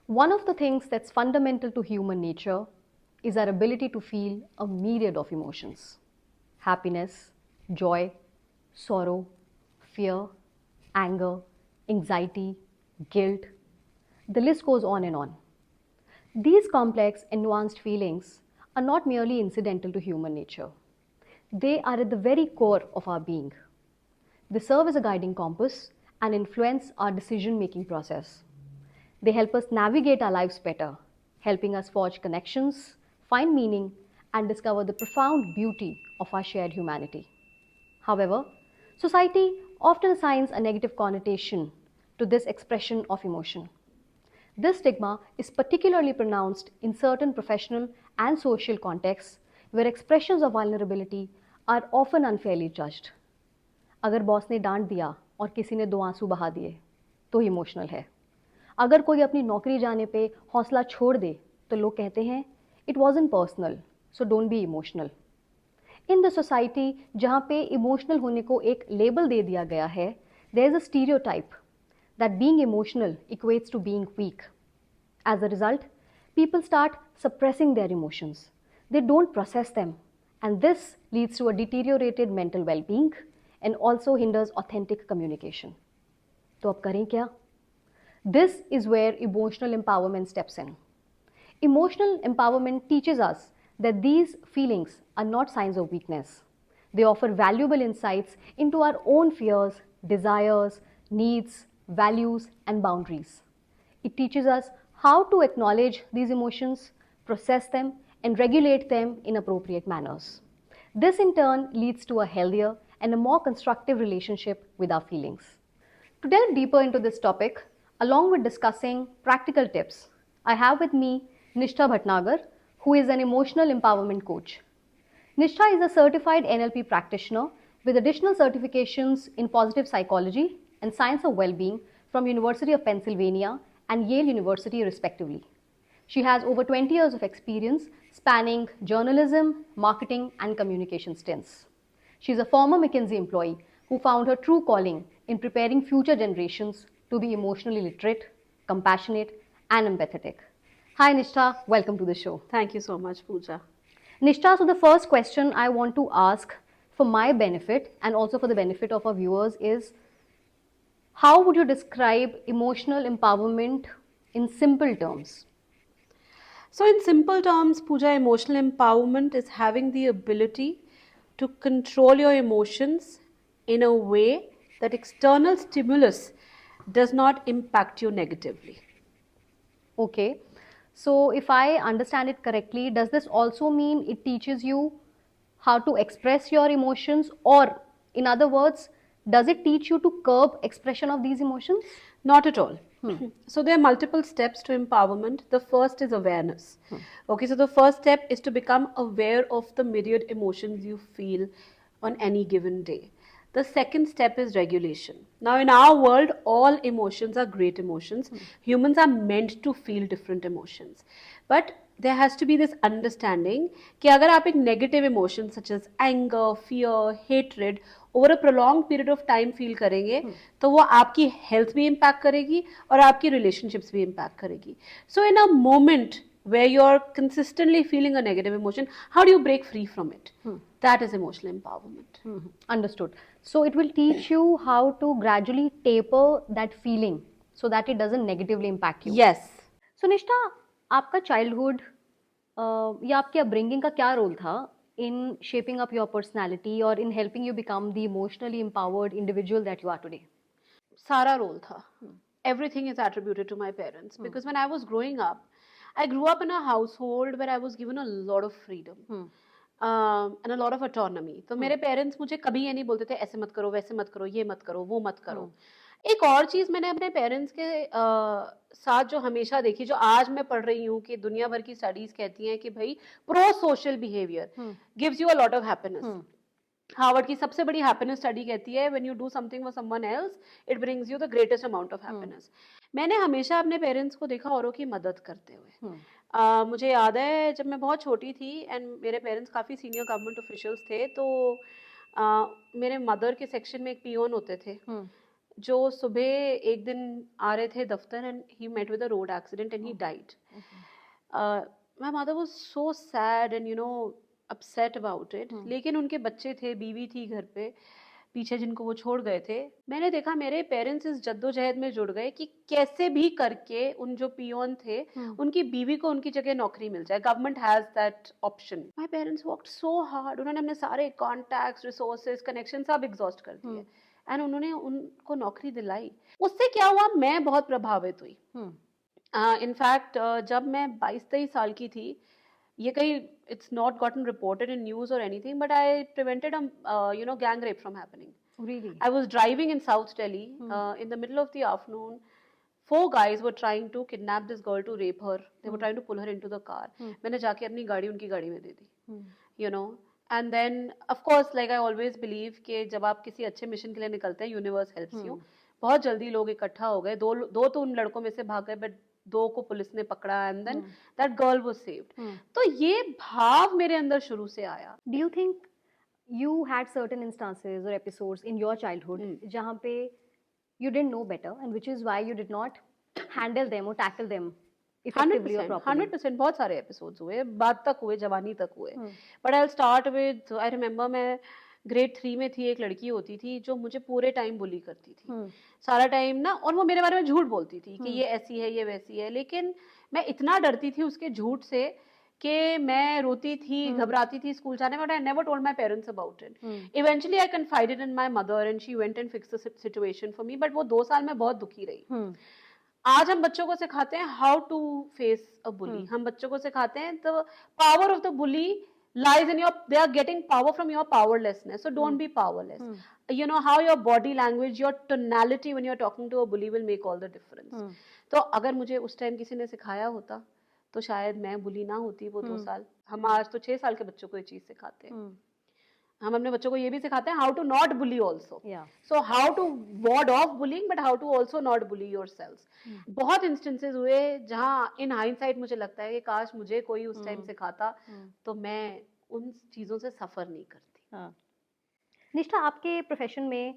One of the things that's fundamental to human nature is our ability to feel a myriad of emotions: happiness, joy, sorrow, fear, anger, anxiety, guilt. The list goes on and on. These complex and nuanced feelings are not merely incidental to human nature, they are at the very core of our being. They serve as a guiding compass and influence our decision making process. They help us navigate our lives better, helping us forge connections, find meaning, and discover the profound beauty of our shared humanity. However, society often assigns a negative connotation to this expression of emotion. This stigma is particularly pronounced in certain professional and social contexts where expressions of vulnerability are often unfairly judged. अगर boss ने डांट दिया और किसी ने दो आंसू बहा दिए तो इमोशनल है। अगर कोई अपनी नौकरी जाने पे हौसला छोड़ दे तो लोग कहते हैं it wasn't personal, so don't be emotional. In the society जहाँ पे इमोशनल होने को एक लेबल दे दिया गया है, there is a stereotype that being emotional equates to being weak. As a result, people start suppressing their emotions. They don't process them, and this leads to a deteriorated mental well being and also hinders authentic communication. तो अब करें क्या? This is where emotional empowerment steps in. Emotional empowerment teaches us that these feelings are not signs of weakness. They offer valuable insights into our own fears, desires, needs, values, and boundaries. It teaches us how to acknowledge these emotions, process them, and regulate them in appropriate manners. This in turn leads to a healthier and a more constructive relationship with our feelings. To delve deeper into this topic, along with discussing practical tips, I have with me Nishtha Bhatnagar, who is an emotional empowerment coach. Nishtha is a certified NLP practitioner with additional certifications in positive psychology and science of well-being from University of Pennsylvania and Yale University respectively. She has over 20 years of experience spanning journalism, marketing, and communication stints. She is a former McKinsey employee who found her true calling in preparing future generations to be emotionally literate, compassionate, and empathetic. Hi Nishtha, welcome to the show. Thank you so much, Pooja. Nishtha, so the first question I want to ask for my benefit and also for the benefit of our viewers is, how would you describe emotional empowerment in simple terms? So, in simple terms, Pooja, emotional empowerment is having the ability to control your emotions in a way that external stimulus does not impact you negatively. Okay. So, if I understand it correctly, does this also mean it teaches you how to express your emotions, or in other words, does it teach you to curb expression of these emotions? Not at all. So there are multiple steps to empowerment. The first is awareness. Okay, so the first step is to become aware of the myriad emotions you feel on any given day. The second step is regulation. Now, in our world, all emotions are great emotions. Humans are meant to feel different emotions. But there has to be this understanding कि अगर आप एक negative emotion such as anger, fear, hatred over a prolonged period of time feel करेंगे तो वो आपकी health भी impact करेगी और आपकी relationships भी impact करेगी. So in a moment where you're consistently feeling a negative emotion, how do you break free from it? That is emotional empowerment. Understood. So, it will teach you how to gradually taper that feeling so that it doesn't negatively impact you. Yes. So, निष्ठा, आपका childhood या आपके upbringing का क्या role था in shaping up your personality और in helping you become the emotionally empowered individual that you are today? सारा role था. Everything is attributed to my parents because when I was growing up, I grew up in a household where I was given a lot of freedom. And a lot of autonomy. तो मेरे parents मुझे कभी ये नहीं बोलते थे ऐसे मत करो, वैसे मत करो, ये मत करो, वो मत करो. एक और चीज मैंने अपने पेरेंट्स के साथ जो हमेशा देखी, जो आज मैं पढ़ रही हूँ कि दुनिया भर की स्टडीज कहती हैं कि भाई pro social behaviour gives you a lot of happiness. Harvard की सबसे बड़ी हैप्पीनेस स्टडी कहती है when you do something for someone else it brings you the greatest amount of happiness. मैंने हमेशा अपने पेरेंट्स को देखा औरों की मदद करते हुए. मुझे याद है जब मैं बहुत छोटी थी एंड मेरे पेरेंट्स काफ़ी सीनियर गवर्नमेंट ऑफिशियल्स थे, तो मेरे मदर के सेक्शन में एक पियोन होते थे जो सुबह एक दिन आ रहे थे दफ्तर and he met with a road accident and he died. My mother was so sad and upset about it. लेकिन उनके बच्चे थे, बीवी थी घर पे पीछे जिनको वो छोड़ गए थे. मैंने देखा मेरे पेरेंट्स इस जद्दोजहद में जुड़ गए कि कैसे भी करके उन जो पियोन थे उनकी बीवी को उनकी जगह नौकरी मिल जाए. Government has that option. My parents worked so hard. उन्होंने अपने सारे कॉन्टैक्ट्स, रिसोर्सेज, कनेक्शन सब एग्जॉस्ट कर दिए एंड उन्होंने उनको नौकरी दिलाई. उससे क्या हुआ, मैं बहुत प्रभावित हुई. इनफैक्ट जब मैं 22-23 साल की थी, ये कहीं it's not gotten reported in news और anything, but I prevented gang rape from happening. Really? I was driving in South Delhi in the middle of the afternoon. Four guys were trying to kidnap this girl to rape her. They were trying to pull her into the car. मैंने जाके अपनी गाड़ी उनकी गाड़ी में दे दी. You know, and then of course like I always believe कि जब आप किसी अच्छे मिशन के लिए निकलते हैं, यूनिवर्स हेल्प्स यू. बहुत जल्दी लोग इकट्ठा हो गए. दो तो उन लड़कों में से भाग गए, बट 2 को पुलिस ने पकड़ा and then that girl was saved. तो ये भाव मेरे अंदर शुरू से आया. Do you think you had certain instances or episodes in your childhood जहाँ पे you didn't know better and which is why you did not handle them or tackle them effectively or 100%, properly? 100% बहुत सारे episodes हुए, बात तक हुए, जवानी तक हुए. But I start with, I remember मैं ग्रेड 3 में थी, एक लड़की होती थी जो मुझे पूरे टाइम बुली करती थी. सारा टाइम ना, और वो मेरे बारे में झूठ बोलती थी कि ये ऐसी है, ये वैसी है. लेकिन मैं इतना डरती थी उसके झूठ से कि मैं रोती थी, घबराती थी स्कूल जाने में. But I never told my parents about it. Eventually I कन्फाइडेड in my mother and she went and fixed the situation for me. But वो 2 साल में बहुत दुखी रही. आज हम बच्चों को सिखाते हैं हाउ टू फेस अ बुली. हम बच्चों को सिखाते हैं the power of the bully lies in your, they are getting power from your powerlessness, so don't be powerless. You know how your body language, your tonality when you're talking to a bully will make all the difference. तो अगर मुझे उस time किसी ने सिखाया होता तो शायद मैं बुली ना होती वो 2 साल. हम आज तो 6 साल के बच्चों को ये चीज सिखाते हैं. हम अपने बच्चों को ये भी सिखाते हैं how to not bully also. So how to ward off bullying but how to also not bully yourself. बहुत इंस्टेंसेस हुए जहाँ इन हाइंडसाइट मुझे लगता है कि काश मुझे कोई उस टाइम सिखाता तो मैं उन चीजों से सफर नहीं करती. निष्ठा, आपके प्रोफेशन में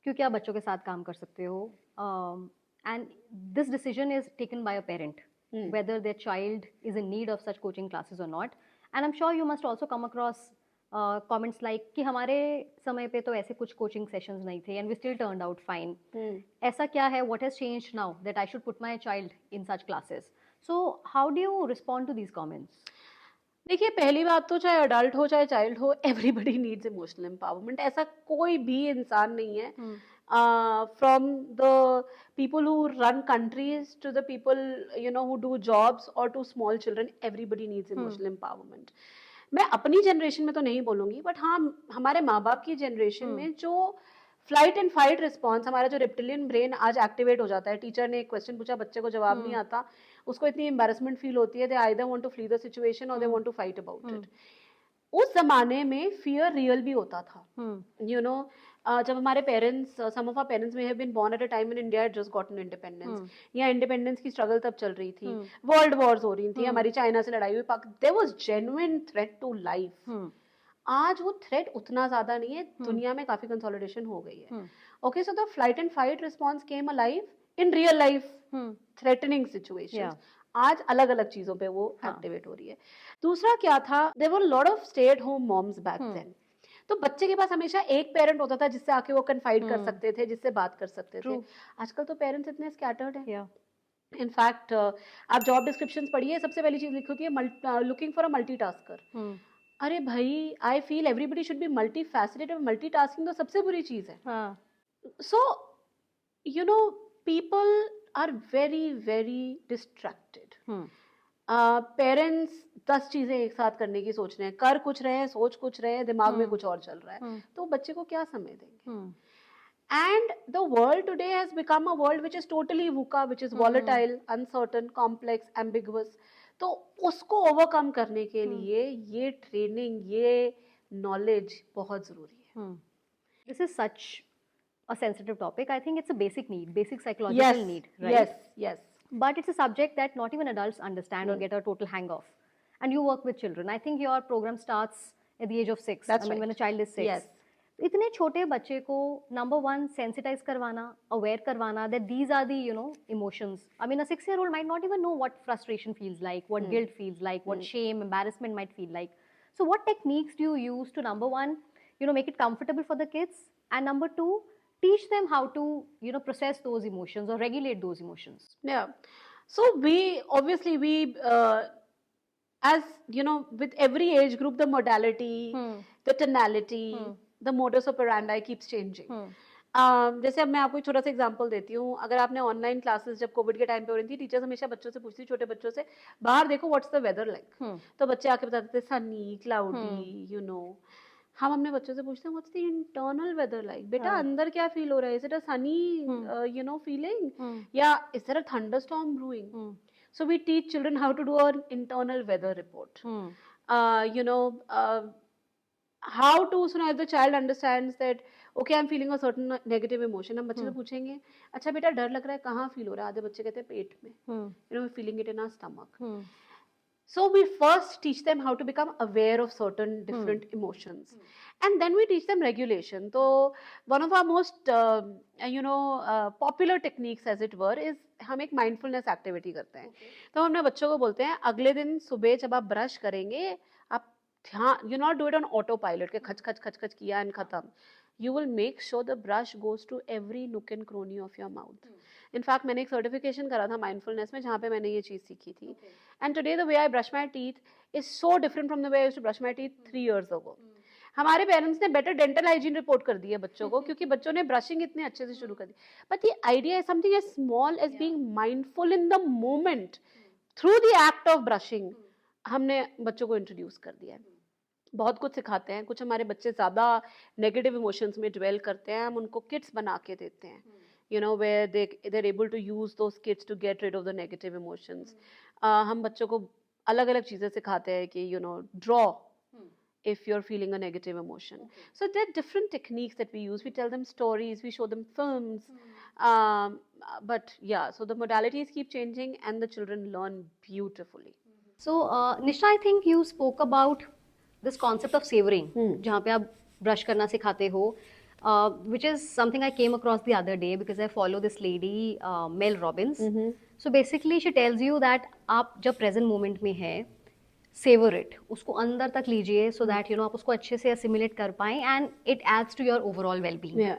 क्योंकि आप बच्चों के साथ काम कर सकते हो and this decision is taken by a parent whether their child is in need of such coaching classes or not, and I'm sure you must also come across comments like कि हमारे समय पे तो ऐसे कुछ कोचिंग सेशंस नहीं थे and we still turned out fine. ऐसा क्या है, what has changed now that I should put my child in such classes? So how do you respond to these comments? देखिए, पहली बात तो चाहे अडल्ट हो चाहे चाइल्ड हो, एवरीबडी नीड्स इमोशनल एम्पावरमेंट. ऐसा कोई भी इंसान नहीं है, from the people who run countries to the people who do jobs और to small children, everybody needs emotional empowerment. मैं अपनी जनरेशन में तो नहीं बोलूंगी, बट हाँ, हमारे माँ बाप की जनरेशन में जो फ्लाइट एंड फाइट रिस्पॉन्स, हमारा जो रेप्टिलियन ब्रेन आज एक्टिवेट हो जाता है. टीचर ने एक क्वेश्चन पूछा, बच्चे को जवाब नहीं आता, उसको इतनी एम्बैरेसमेंट फील होती है, they either want to flee the situation और they want to fight about it. उस जमाने में फियर रियल भी होता था. जब हमारे parents, some of our parents में have been born at a time in India had just gotten independence, या इंडिपेंडेंस की स्ट्रगल तब चल रही थी, वर्ल्ड वॉर्स हो रही थी, हमारी चाइना से लड़ाई हुई, there was genuine threat to life. आज वो थ्रेट उतना ज्यादा नहीं है, दुनिया में काफी कंसोलिडेशन हो गई है. Okay, so the flight and fight response came alive in real life threatening situations. आज अलग अलग चीजों पे वो एक्टिवेट हो रही है. दूसरा क्या था, there were lot of stay at home moms back then. तो बच्चे के पास हमेशा एक पेरेंट होता था जिससे आके वो कन्फाइड कर सकते थे, जिससे बात कर सकते थे. आजकल तो पेरेंट्स इतने स्कैटर्ड हैं. इनफैक्ट आप जॉब डिस्क्रिप्शंस पढ़िए, सबसे पहली चीज लिखी होती है लुकिंग फॉर अ मल्टीटास्कर. अरे भाई, I feel everybody should be multi fascinated. Multitasking तो सबसे बुरी चीज है. So people are very very distracted. Parents 10 चीजें एक साथ करने की सोच रहे हैं, कर कुछ रहे हैं, सोच कुछ रहे हैं, दिमाग में कुछ और चल रहा है, तो बच्चे को क्या समय देंगे? And the world today has become a world which is totally VUCA, which is volatile, uncertain, complex, ambiguous. तो उसको ओवरकम करने के लिए ये ट्रेनिंग, ये नॉलेज बहुत जरूरी है. This is such a sensitive topic. I think it's a basic need, basic psychological need, right? Yes. But it's a subject that not even adults understand or get a total hang of. And you work with children. I think your program starts at the age of 6. That's I mean, right. when a child is 6. Yes. इतने छोटे बच्चे को number one sensitize करवाना, aware करवाना that these are the emotions. I mean, a 6-year-old might not even know what frustration feels like, what guilt feels like, what shame, embarrassment might feel like. So what techniques do you use to, number one, make it comfortable for the kids, and number two, teach them how to process those emotions or regulate those emotions? Yeah. So we obviously as with every age group, the modality, the tonality, the modus operandi keeps changing. जैसे अब मैं आपको एक छोटा सा example देती हूँ. अगर आपने ऑनलाइन क्लासेस जब कोविड के टाइम पे हो रही थी, टीचर्स हमेशा बच्चों से पूछती, छोटे बच्चों से, बाहर देखो व्हाट्स द वेदर लाइक. तो बच्चे आके बताते थे सनी, क्लाउडी, हम अपने बच्चों से पूछते हैं what's the internal weather like. बेटा अंदर क्या फील हो रहा है? Is it a sunny feeling, या is there a thunderstorm brewing? So we teach children how to do an internal weather report. How to, so now if the child understands that okay, I'm feeling a certain negative emotion, हम बच्चे से पूछेंगे, अच्छा बेटा डर लग रहा है, कहाँ फील हो रहा है? आधे बच्चे कहते हैं पेट में, feeling it in our stomach. So we first teach them how to become aware of certain different emotions, and then we teach them regulation. So one of our most popular techniques, as it were, is हम एक mindfulness activity करते हैं. तो हम अपने बच्चों को बोलते हैं, अगले दिन सुबह जब आप ब्रश करेंगे, आप ध्यान, you not do it on autopilot के खच खच खच खच किया and खत्म. You will make sure the brush goes to every nook and cranny of your mouth. In fact, मैंने एक certification करा था mindfulness में, जहाँ पे मैंने ये चीज़ सीखी थी. And today the way I brush my teeth is so different from the way I used to brush my teeth 3 years ago. हमारे पेरेंट्स ने बेटर डेंटल हाइजीन रिपोर्ट कर दी है बच्चों को, क्योंकि बच्चों ने ब्रशिंग इतने अच्छे से शुरू कर दी. But the idea is something as small as being mindful in the moment through the act of brushing. हमने बच्चों को इंट्रोड्यूस कर दिया है. बहुत कुछ सिखाते हैं. कुछ हमारे बच्चे ज़्यादा नेगेटिव इमोशंस में ड्वेल करते हैं, हम उनको किट्स बना के देते हैं, where they're able to use those kits to get rid of the negative emotions. हम बच्चों को अलग अलग चीज़ें सिखाते हैं कि draw if you're feeling a negative emotion. So there are different techniques that we use. We tell them stories, we show them films. But yeah, so the modalities keep changing and the children learn beautifully. So Nisha, I think you spoke about this concept of savoring, जहाँ पे आप brush करना सिखाते हो, which is something I came across the other day because I follow this lady, Mel Robbins. So basically she tells you that आप जब present moment में है, savor it, उसको अंदर तक लीजिए, so that आप उसको अच्छे से assimilate कर पाएं, and it adds to your overall well-being. Yeah.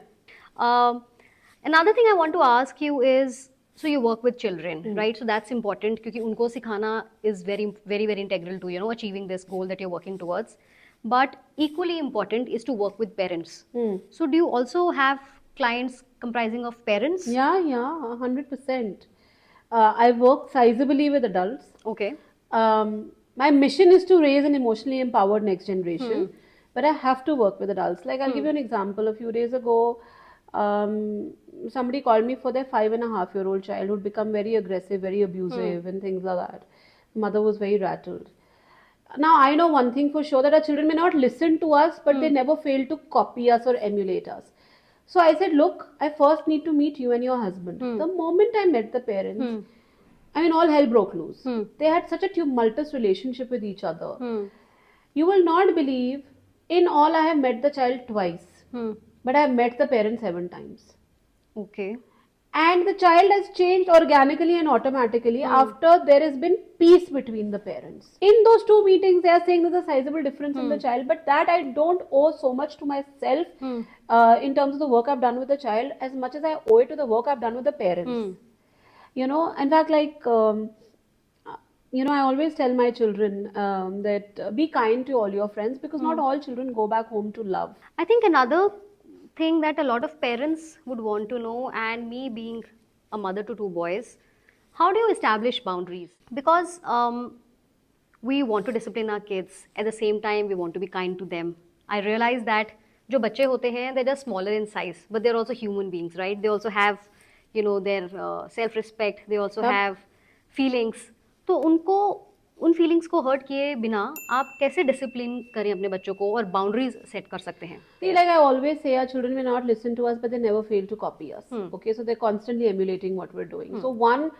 Another thing I want to ask you is, so you work with children, right? So that's important क्योंकि उनको सिखाना is very very very integral to achieving this goal that you're working towards. But equally important is to work with parents. So do you also have clients comprising of parents? Yeah, 100%. I work sizably with adults. Okay. My mission is to raise an emotionally empowered next generation, but I have to work with adults. Like I'll give you an example. A few days ago, somebody called me for their 5.5-year-old child who'd become very aggressive, very abusive, and things like that. Mother was very rattled. Now I know one thing for sure, that our children may not listen to us, but they never fail to copy us or emulate us. So I said, look, I first need to meet you and your husband. The moment I met the parents, I mean, all hell broke loose. They had such a tumultuous relationship with each other. You will not believe, in all I have met the child twice, but I have met the parents 7 times. Okay. And the child has changed organically and automatically after there has been peace between the parents. In those 2 meetings, they are saying there's a sizable difference in the child, but that I don't owe so much to myself in terms of the work I've done with the child, as much as I owe it to the work I've done with the parents. In fact, like, I always tell my children that be kind to all your friends, because not all children go back home to love. I think another thing that a lot of parents would want to know, and me being a mother to 2 boys, how do you establish boundaries? Because we want to discipline our kids, at the same time we want to be kind to them. I realize that जो बच्चे होते हैं, they're just smaller in size, but they're also human beings, right? They also have their self-respect, they also have feelings. तो उनको उन feelings को hurt किए बिना आप कैसे डिसिप्लिन करें अपने बच्चों को और बाउंड्रीज सेट कर सकते हैं? See, like I always say, our children may not listen to us, but they never fail to copy us. Okay, so they're constantly emulating what we're doing. So one,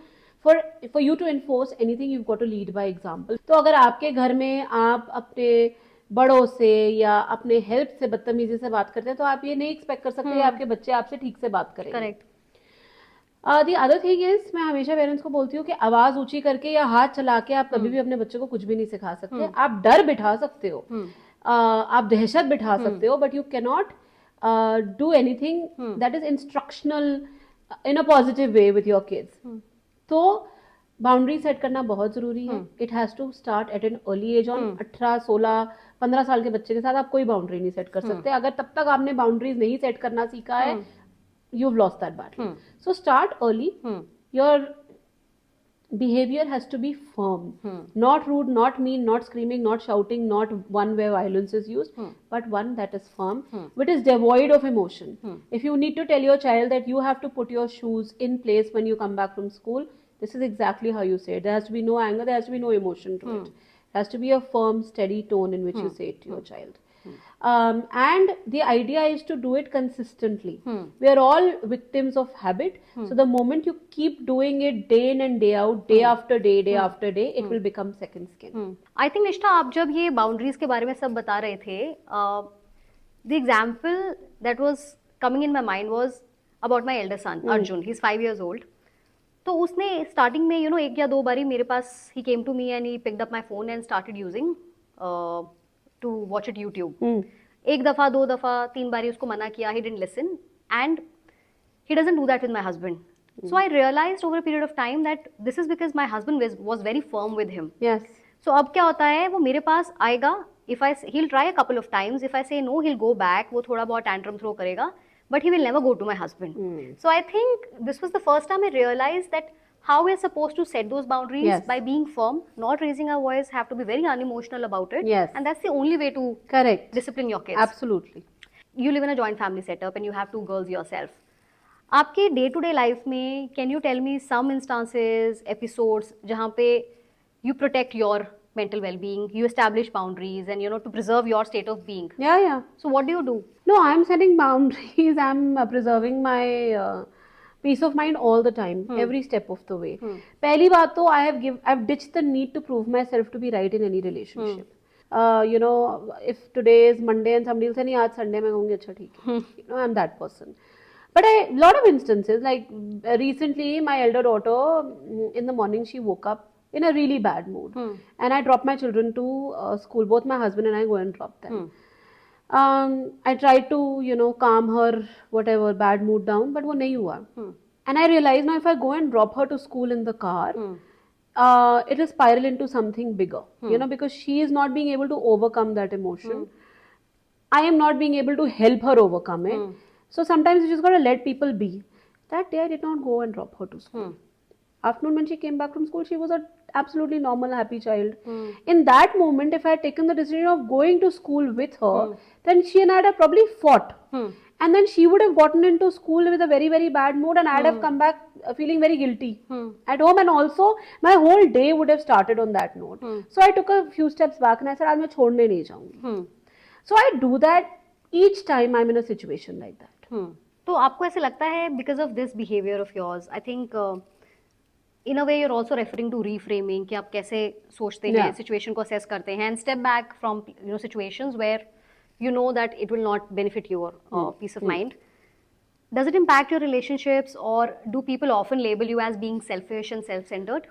for you to enforce anything, you've got to lead by example. तो अगर आपके घर में आप अपने बड़ों से या अपने हेल्प से बदतमीजी से बात करते हैं, तो आप ये नहीं एक्सपेक्ट कर सकते आपके बच्चे आपसे ठीक से बात करेंगे. Correct. The other thing is, मैं हमेशा पेरेंट्स को बोलती हूँ कि आवाज ऊंची करके या हाथ चला के आप कभी भी अपने बच्चे को कुछ भी नहीं सिखा सकते. आप डर बिठा सकते हो, आप दहशत बिठा सकते हो, but you can not do anything that is instructional in a positive way with your kids. तो बाउंड्री सेट करना बहुत जरूरी है. It has to start at an early age. On 18, 16, 15 साल के बच्चे के साथ आप कोई बाउंड्री नहीं सेट कर सकते. अगर तब तक आपने बाउंड्रीज नहीं सेट करना सीखा है, you've lost that battle. So start early. Your behavior has to be firm, not rude, not mean, not screaming, not shouting, not one where violence is used, but one that is firm, which is devoid of emotion. If you need to tell your child that you have to put your shoes in place when you come back from school, this is exactly how you say it. There has to be no anger, there has to be no emotion to it. There has to be a firm, steady tone in which you say it to your child. And the idea is to do it consistently. We are all victims of habit. So the moment you keep doing it day in and day out, day after day, day after day, it will become second skin. I think निष्ठा, आप जब ये boundaries के बारे में सब बता रहे थे, the example that was coming in my mind was about my elder son Arjun. He's 5 years old. तो उसने स्टार्टिंग में एक या दो बारी मेरे पास he came to me and he picked up my phone and started using to watch it YouTube. एक दफा, दो दफा, 3 बारी उसको मना किया, he didn't listen, and he doesn't do that with my husband. So I realized over a period of time that this is because my husband was very firm with him. Yes. So अब क्या होता है, वो मेरे पास आएगा, he'll try a couple of times, if I say no he'll go back, वो थोड़ा बहुत tantrum throw करेगा, but he will never go to my husband. So I think this was the first time I realized that how we are supposed to set those boundaries by being firm, not raising our voice, have to be very unemotional about it. Yes. And that's the only way to discipline your kids. Absolutely. You live in a joint family setup and you have 2 girls yourself. आपके day to day life में can you tell me some instances, episodes जहाँ पे you protect your mental well-being, you establish boundaries and to preserve your state of being. Yeah. So what do you do? No, I'm setting boundaries. I'm preserving my peace of mind all the time, every step of the way. पहली बात तो I've ditched the need to prove myself to be right in any relationship. If today is Monday and somebody will say नहीं आज Sunday, मैं कहूँगी अच्छा ठीक है. I'm that person. But lot of instances, like recently my elder daughter, in the morning she woke up in a really bad mood, and I drop my children to school. Both my husband and I go and drop them. I tried to calm her whatever bad mood down, but वो नहीं हुआ. And I realized now if I go and drop her to school in the car, it will spiral into something bigger, because she is not being able to overcome that emotion. I am not being able to help her overcome it. So sometimes you just got to let people be. That day I did not go and drop her to school. Afternoon when she came back from school, she was an absolutely normal, happy child. In that moment, if I had taken the decision of going to school with her, then she and I would have probably fought. And then she would have gotten into school with a very, very bad mood, and I'd have come back feeling very guilty at home, and also my whole day would have started on that note. So I took a few steps back and I said, आज मैं छोड़ने नहीं जाऊँगी. So I do that each time I'm in a situation like that. तो आपको ऐसे लगता है because of this behavior of yours, I think in a way you're also referring to reframing, कि आप कैसे सोचते हैं, situation को assess करते हैं, and step back from situations where you know that it will not benefit your peace of mind. Does it impact your relationships, or do people often label you as being selfish and self-centered?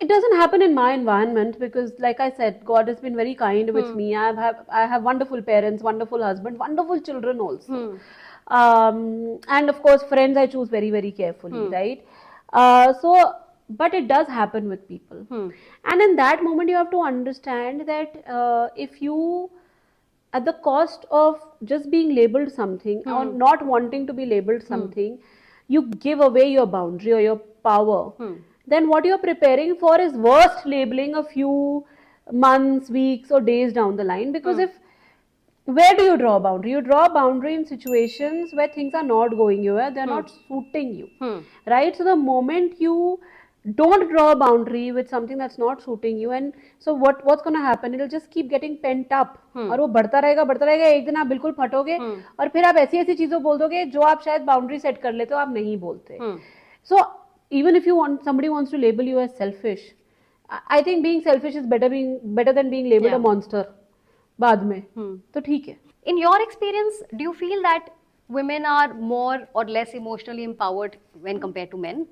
It doesn't happen in my environment because, like I said, God has been very kind with me. I have wonderful parents, wonderful husband, wonderful children also. And of course, friends I choose very, very carefully, right? But it does happen with people. And in that moment, you have to understand that if you, at the cost of just being labeled something or not wanting to be labeled something, you give away your boundary or your power, then what you're preparing for is worst labeling a few months, weeks or days down the line. Because where do you draw a boundary? You draw a boundary in situations where things are not going your way, they're not suiting you, right? So the moment you don't draw a boundary with something that's not suiting you, and so what's going to happen, it'll just keep getting pent up, और वो बढ़ता रहेगा, एक दिन आप बिल्कुल फटोगे और फिर आप ऐसी चीजों बोल दोगे जो आप शायद बाउंड्री सेट कर लेते हो, आप नहीं बोलते. So even if somebody wants to label you as selfish, I think being selfish is better than being labeled a monster. बाद में तो ठीक है. In your experience, do you feel that women are more or less emotionally empowered when compared to men?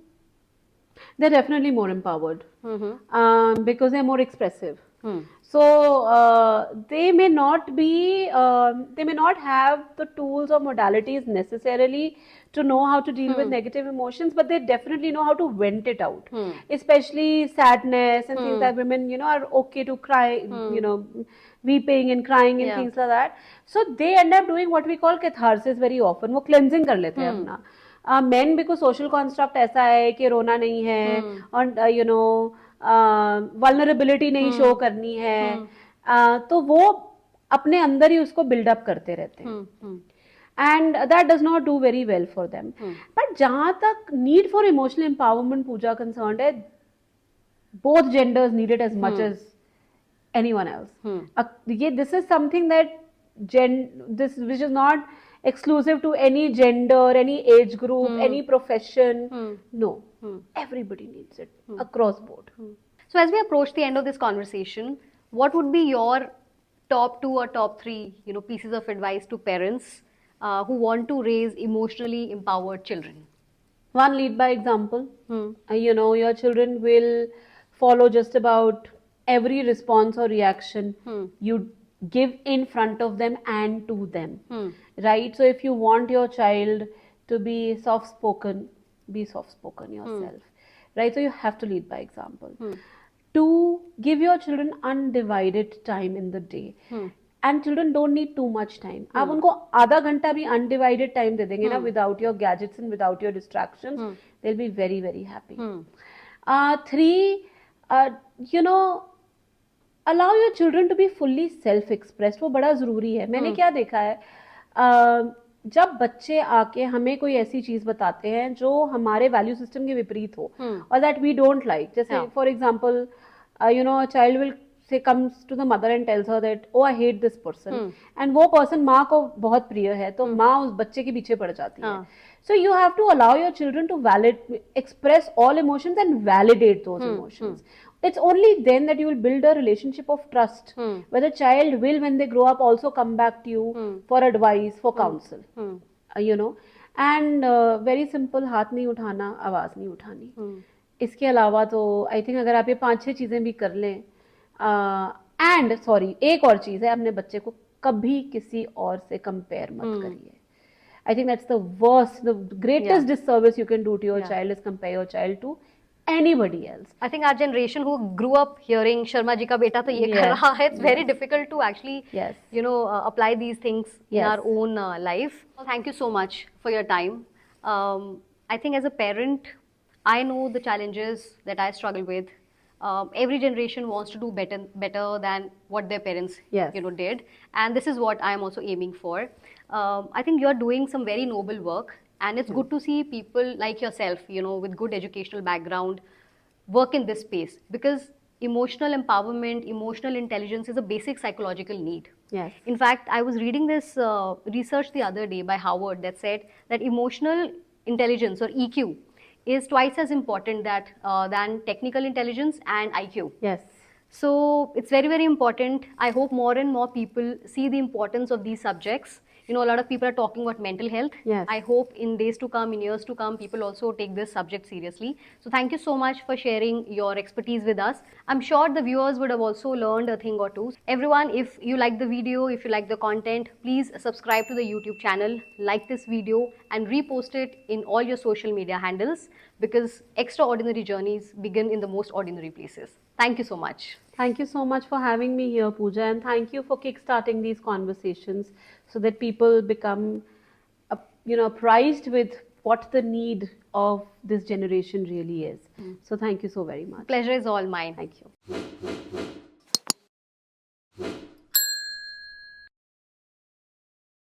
They're definitely more empowered because they're more expressive. So they may not be, they may not have the tools or modalities necessarily to know how to deal with negative emotions, but they definitely know how to vent it out. Especially sadness and things that women, you know, are okay to cry, you know, weeping and crying and things like that. So they end up doing what we call catharsis very often. वो cleansing कर लेते हैं अपना. Men because social construct ऐसा है कि रोना नहीं है और you know vulnerability नहीं show करनी है, तो वो अपने अंदर ही उसको build up करते रहते हैं. And that does not do very well for them. But जहाँ तक need for emotional empowerment Puja concerned है, both genders need it as much as anyone else. This is something that this which is not exclusive to any gender, any age group, any profession. No, everybody needs it across board. So as we approach the end of this conversation, what would be your top 2 or top 3, you know, pieces of advice to parents who want to raise emotionally empowered children? One, lead by example. You know, your children will follow just about every response or reaction you give in front of them and to them. Right? So if you want your child to be soft spoken, be soft spoken yourself. Right? So you have to lead by example. 2, give your children undivided time in the day. And children don't need too much time. आप उनको आधा घंटा भी undivided time दे देंगे ना, without your gadgets and without your distractions, they'll be very, very happy. 3, you know, allow your children to be fully self-expressed. वो बड़ा ज़रूरी है. मैंने क्या देखा है, जब बच्चे आके हमें कोई ऐसी चीज़ बताते हैं जो हमारे वैल्यू सिस्टम के विपरीत हो, और that we don't like, जैसे for example, you know, a child will say comes to the mother and tells her that oh I hate this person, and वो person माँ को बहुत प्रिय है, तो माँ उस बच्चे के पीछे पड़ जाती है. So you have to allow your children to express all emotions and validate those emotions. It's only then that you will build a relationship of trust, where the child will, when they grow up, also come back to you for advice, for counsel. You know, and very simple, हाथ नहीं उठाना, आवाज़ नहीं उठानी. इसके अलावा तो I think अगर आप ये 5-6 चीज़ें भी कर लें, and sorry, एक और चीज़ है, अपने बच्चे को कभी किसी और से compare मत करिए. I think that's the worst, the greatest disservice you can do to your child is compare your child to anybody else. I think our generation who grew up hearing Sharma ji ka beta to ye kar raha hai, it's very difficult to actually, you know, apply these things in our own life. Well, thank you so much for your time. I think as a parent, I know the challenges that I struggle with. Every generation wants to do better than what their parents, you know, did, and this is what I am also aiming for. I think you are doing some very noble work. And it's good to see people like yourself, you know, with good educational background, work in this space, because emotional empowerment, emotional intelligence is a basic psychological need. Yes. In fact, I was reading this research the other day by Harvard that said that emotional intelligence, or EQ, is twice as important than technical intelligence and IQ. Yes. So it's very, very important. I hope more and more people see the importance of these subjects. You know, a lot of people are talking about mental health. Yes. I hope in days to come, in years to come, people also take this subject seriously. So thank you so much for sharing your expertise with us. I'm sure the viewers would have also learned a thing or two. Everyone, if you like the video, if you like the content, please subscribe to the YouTube channel, like this video, and repost it in all your social media handles, because extraordinary journeys begin in the most ordinary places. Thank you so much. Thank you so much for having me here, Pooja, and thank you for kickstarting these conversations so that people become, you know, apprised with what the need of this generation really is. So thank you so very much. Pleasure is all mine. Thank you.